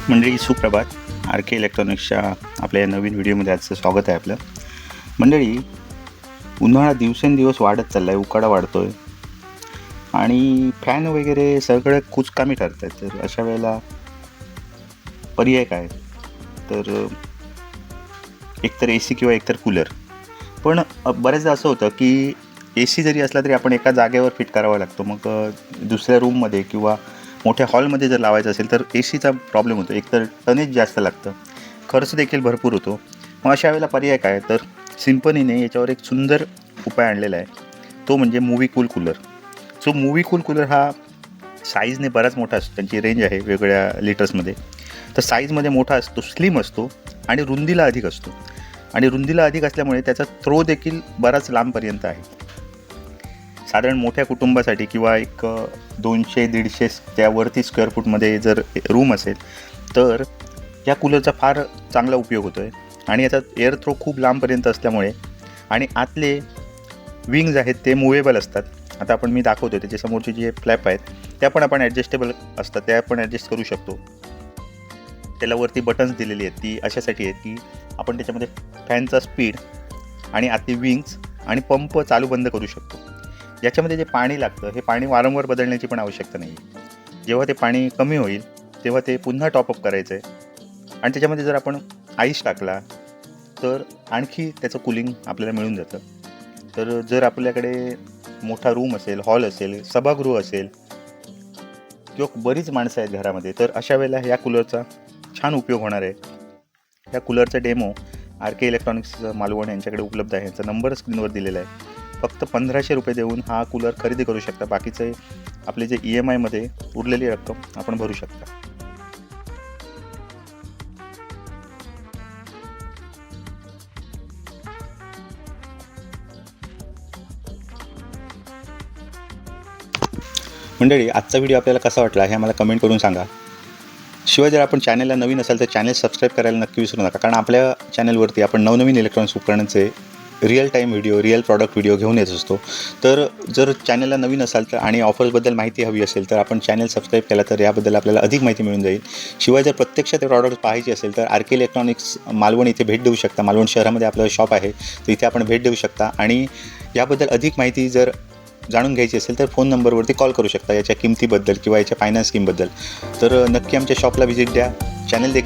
मंडळी सुप्रभात. आर के इलेक्ट्रॉनिक्सच्या आपल्या या नवीन व्हिडिओमध्ये आजचं स्वागत आहे आपलं. मंडळी, उन्हाळा दिवसेंदिवस वाढत चालला आहे, उकाडा वाढतो आहे आणि फॅन वगैरे सगळं कुचकामी ठरत आहेत. तर अशा वेळेला पर्याय काय? तर एकतर AC किंवा एकतर कूलर. पण बऱ्याचदा असं होतं की AC जरी असला तरी आपण एका जागेवर फिट करावा लागतो. मग दुसऱ्या रूममध्ये किंवा मोठ्या हॉलमध्ये जर लावायचं असेल तर ACचा प्रॉब्लेम होतो. एकतर टनेज जास्त लागतं, खर्च देखील भरपूर होतो. मग अशा वेळेला पर्याय काय? तर सिम्पनीने याच्यावर एक सुंदर उपाय आणलेला आहे, तो म्हणजे movie cool cooler. So movie cool cooler हा साईजने बराच मोठा असतो, त्यांची रेंज आहे वेगवेगळ्या लिटर्समध्ये. तर साईजमध्ये मोठा असतो, स्लिम असतो आणि रुंदीला अधिक असतो. आणि रुंदीला अधिक असल्यामुळे त्याचा थ्रो देखील बराच लांबपर्यंत आहे. साधारण मोठ्या कुटुंबासाठी किंवा एक 200-150 त्यावरती स्क्वेअर फूटमध्ये जर रूम असेल तर या कूलरचा फार चांगला उपयोग होतो आहे. आणि याचा एअर थ्रो खूप लांबपर्यंत असल्यामुळे आणि आतले विंग्ज आहेत ते मुवेबल असतात. आता मी दाखवतो, त्याच्या समोरचे जे फ्लॅप आहेत त्या पण आपण ॲडजस्टेबल असतात, त्या आपण ॲडजस्ट करू शकतो. त्याला वरती बटन्स दिलेली आहेत, ती अशासाठी आहेत की आपण त्याच्यामध्ये फॅनचा स्पीड आणि आतली विंग्स आणि पंप चालू बंद करू शकतो. याच्यामध्ये जे पाणी लागतं हे पाणी वारंवार बदलण्याची पण आवश्यकता नाही. जेव्हा ते पाणी कमी होईल तेव्हा ते पुन्हा टॉपअप करायचं आहे आणि त्याच्यामध्ये जर आपण आईस टाकला तर आणखी त्याचं कूलिंग आपल्याला मिळून जातं. तर जर आपल्याकडे मोठा रूम असेल, हॉल असेल, सभागृह असेल किंवा बरीच माणसं आहेत घरामध्ये, तर अशा वेळेला या कूलरचा छान उपयोग होणार आहे. या कूलरचा डेमो आर के इलेक्ट्रॉनिक्स मालवण यांच्याकडे उपलब्ध आहे. यांचा नंबर स्क्रीनवर दिलेला आहे. फक्त 1500 रुपये देऊन हा कूलर खरेदी करू शकता. बाकीचे आपले जे EMIमध्ये उरलेली रक्कम आपण भरू शकता. मंडळी, आजचा व्हिडिओ आपल्याला कसा वाटला हे आम्हाला कमेंट करून सांगा. शिवाय जर आपण चॅनलला नवीन असाल तर चॅनल सबस्क्राईब करायला नक्की विसरू नका, कारण आपल्या चॅनलवरती आपण नवनवीन इलेक्ट्रॉनिक्स उपकरणांचे real time video, real product video घेऊन येत असतो. तर जर चॅनलला नवीन असाल तर आणि ऑफर्सबद्दल माहिती हवी असेल तर आपण चॅनल सबस्क्राईब केला तर याबद्दल आपल्याला अधिक माहिती मिळून जाईल. शिवाय जर प्रत्यक्षात ते प्रॉडक्ट पाहायचे असेल तर आर के इलेक्ट्रॉनिक्स मालवण इथे भेट देऊ शकता. मालवण शहरामध्ये आपलं शॉप आहे, तर इथे आपण भेट देऊ शकता. आणि याबद्दल अधिक माहिती जर जाणून घ्यायची असेल तर फोन नंबरवरती कॉल करू शकता याच्या किमतीबद्दल किंवा याच्या फायनान्स स्कीमबद्दल. तर नक्की आमच्या शॉपला व्हिजिट द्या. चॅनल